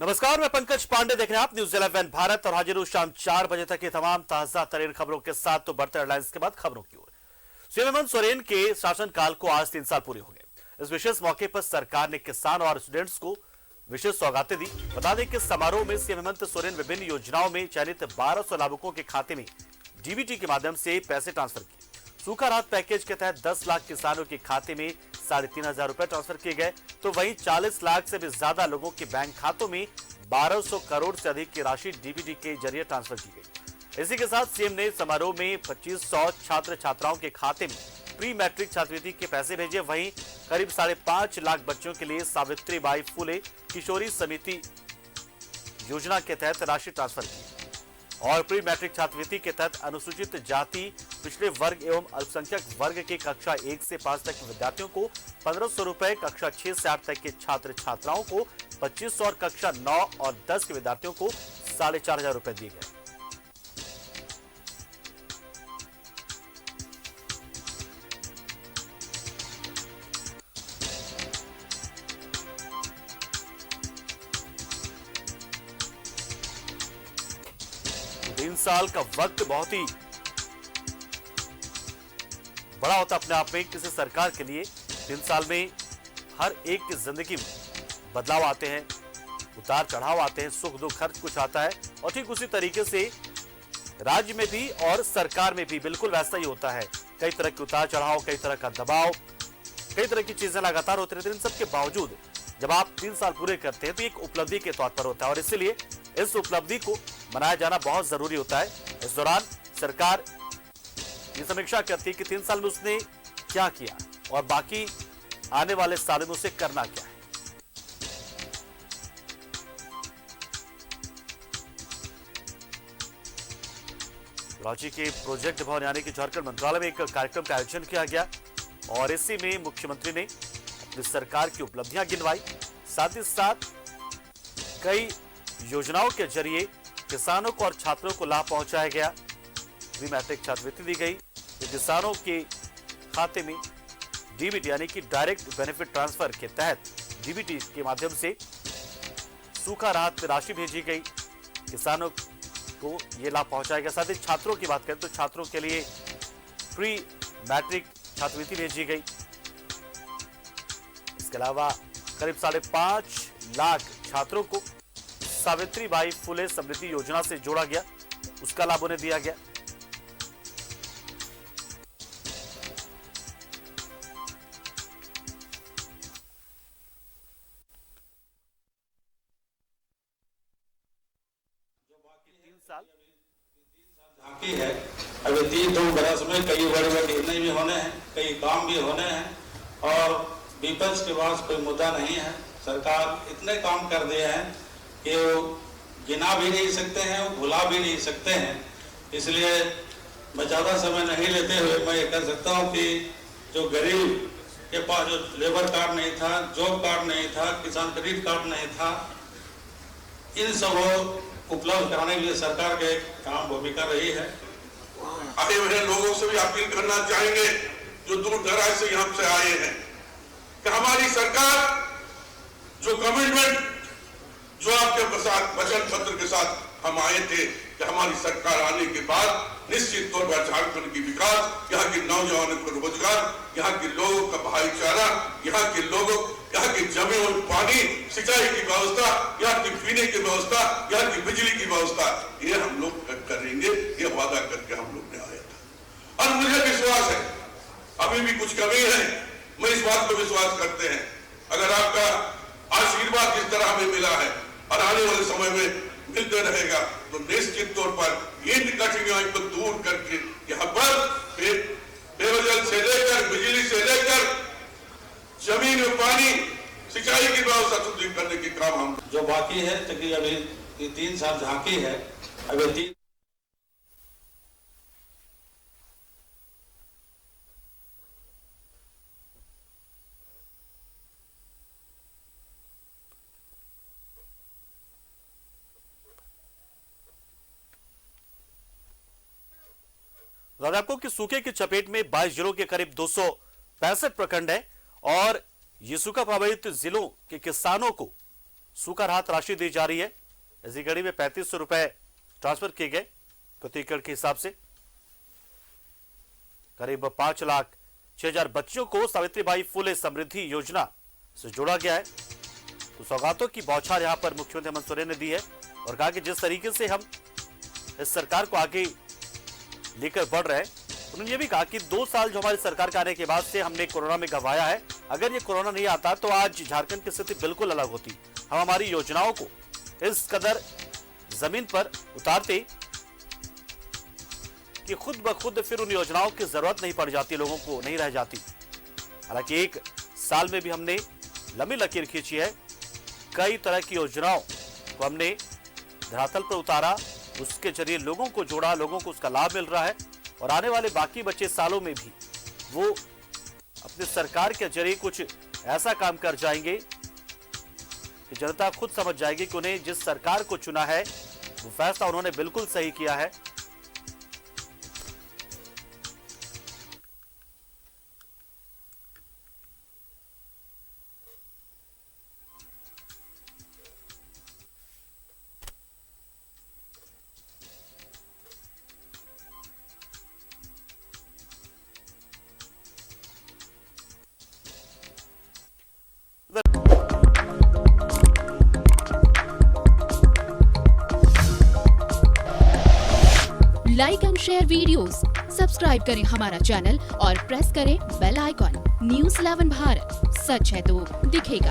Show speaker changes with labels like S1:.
S1: नमस्कार, मैं पंकज पांडे, देख रहे हैं आप न्यूज़ 11 भारत और हाजिर हूं शाम 4 बजे तक की तमाम ताजा तरीन खबरों के साथ। तो बढ़ते हेडलाइंस के बाद खबरों की ओर। सीएम हेमंत सोरेन के शासनकाल को आज 3 साल पूरे हो गए। इस विशेष मौके पर सरकार ने किसान और स्टूडेंट्स को विशेष सौगातें दी। बता दें कि समारोह में सीएम हेमंत सोरेन विभिन्न योजनाओं में चयनित 1200 लाभुकों के खाते में डीबीटी के माध्यम से पैसे ट्रांसफर किए। सूखा राहत पैकेज के तहत 10 लाख किसानों के खाते में 3,500 रुपए ट्रांसफर किए गए, तो वहीं 40 लाख से भी ज्यादा लोगों के बैंक खातों में 1200 करोड़ से अधिक की राशि डीबीटी के जरिए ट्रांसफर की गई। इसी के साथ सीएम ने समारोह में 2500 छात्र छात्राओं के खाते में प्री मैट्रिक छात्रवृत्ति के पैसे भेजे। वहीं करीब 5.5 लाख बच्चों के लिए सावित्रीबाई फुले किशोरी समिति योजना के तहत राशि ट्रांसफर की और प्री मैट्रिक छात्रवृत्ति के तहत अनुसूचित जाति, पिछड़े वर्ग एवं अल्पसंख्यक वर्ग के कक्षा 1 से 5 तक के विद्यार्थियों को 1500 रुपए, कक्षा 6 से 8 तक के छात्र छात्राओं को 2500 और कक्षा 9 और 10 के विद्यार्थियों को 4,500 रुपए दिए गए। तीन साल का वक्त बहुत ही बड़ा होता अपने आप में किसी सरकार के लिए। 3 साल में हर एक की जिंदगी में बदलाव आते हैं, उतार चढ़ाव आते हैं, सुख दुख हर कुछ आता है और ठीक उसी तरीके से राज्य में भी और सरकार में भी बिल्कुल वैसा ही होता है। कई तरह के उतार चढ़ाव, कई तरह का दबाव, कई तरह की चीजें लगातार होती रहती हैं। इन सबके बावजूद जब आप 3 साल पूरे करते हैं तो एक उपलब्धि के तौर पर होता है और इसीलिए इस उपलब्धि को मनाया जाना बहुत जरूरी होता है। इस दौरान सरकार ये समीक्षा करती है कि 3 साल में उसने क्या किया और बाकी आने वाले सालों में उसे करना क्या है। रांची के प्रोजेक्ट भवन यानी कि झारखंड मंत्रालय में एक कार्यक्रम का आयोजन किया गया और इसी में मुख्यमंत्री ने अपनी सरकार की उपलब्धियां गिनवाई। साथ ही साथ कई योजनाओं के जरिए किसानों को और छात्रों को लाभ पहुंचाया गया। प्री मैट्रिक छात्रवृत्ति दी गई, किसानों के खाते में डीबीटी यानी कि डायरेक्ट बेनिफिट ट्रांसफर के तहत डीबीटी के माध्यम से सूखा राहत राशि भेजी गई, किसानों को यह लाभ पहुंचाया गया। साथ ही छात्रों की बात करें तो छात्रों के लिए प्री मैट्रिक छात्रवृत्ति भेजी गई। इसके अलावा करीब 5.5 लाख छात्रों को सावित्रीबाई फुले समृद्धि योजना से जोड़ा गया, उसका लाभ उन्हें दिया गया।
S2: झांकी है। अभी 3 बरस में कई बड़े निर्णय भी होने हैं, कई काम भी होने हैं और विपक्ष के पास कोई मुद्दा नहीं है। सरकार इतने काम कर दिए हैं कि वो गिना भी नहीं सकते हैं, वो भुला भी नहीं सकते हैं। इसलिए मैं ज़्यादा समय नहीं लेते हुए मैं ये कह सकता हूँ कि जो गरीब के पास जो लेबर कार्ड नहीं था, जॉब कार्ड नहीं था, किसान क्रेडिट कार्ड नहीं था, इन सब उपलब्ध कराने के लिए सरकार के काम भूमिका रही है।
S3: आए हुए लोगों से भी अपील करना चाहेंगे जो दूर दराज से यहाँ से आए हैं कि हमारी सरकार जो कमिटमेंट जो आपके साथ वचन पत्र के साथ हम आए थे कि हमारी सरकार आने के बाद निश्चित तौर पर झारखंड की विकास, यहाँ के नौजवानों को रोजगार, यहाँ के लोगों का भाईचारा, यहाँ के लोगों, यहाँ की जमीन और पानी, सिंचाई की व्यवस्था, यहाँ की पीने की व्यवस्था, यहाँ की बिजली की व्यवस्था, ये हम लोग करेंगे, ये वादा करके हम लोग ने आया था। और मुझे विश्वास है अभी भी कुछ कमी है, मैं इस बात को विश्वास करते हैं अगर आपका आशीर्वाद जिस तरह हमें मिला है और आने वाले समय में मिलते रहेगा तो निश्चित तौर पर इन कठिनाइयों को दूर करके यहाँ पर पेयजल से लेकर बिजली से लेकर जमीन और पानी, सिंचाई की व्यवस्था सुदृढ़ करने के काम हम
S2: जो बाकी है। तकरीबन अभी 3 साल झांकी है। अभी
S1: आपको कि सूखे की चपेट में 22 जिलों के करीब 265 प्रखंड है और ये सूखा प्रभावित जिलों के किसानों को सूखा राहत राशि दी जा रही है। इसी कड़ी में 3500 रुपए ट्रांसफर किए गए प्रति एकड़ के हिसाब से। करीब 5,06,000 बच्चों को सावित्रीबाई फुले समृद्धि योजना से जोड़ा गया है। तो सौगातों की बौछार यहां पर मुख्यमंत्री हेमंत सोरेन ने दी है और कहा कि जिस तरीके से हम इस सरकार को आगे लेकर बढ़ रहे हैं, उन्होंने ये भी कहा कि 2 साल जो हमारी सरकार के आने के बाद से हमने कोरोना में गंवाया है, अगर ये कोरोना नहीं आता तो आज झारखंड की स्थिति बिल्कुल अलग होती। हम हमारी योजनाओं को इस कदर जमीन पर उतारते कि खुद ब खुद फिर उन योजनाओं की जरूरत नहीं पड़ जाती, लोगों को नहीं रह जाती। हालांकि 1 साल में भी हमने लंबी लकीर खींची है, कई तरह की योजनाओं को हमने धरातल पर उतारा, उसके जरिए लोगों को जोड़ा, लोगों को उसका लाभ मिल रहा है और आने वाले बाकी बचे सालों में भी वो अपने सरकार के जरिए कुछ ऐसा काम कर जाएंगे कि जनता खुद समझ जाएगी कि उन्हें जिस सरकार को चुना है वो फैसला उन्होंने बिल्कुल सही किया है।
S4: Like and share videos, subscribe करें हमारा चैनल और प्रेस करें बेल आइकॉन। न्यूज़ 11 भारत, सच है तो दिखेगा।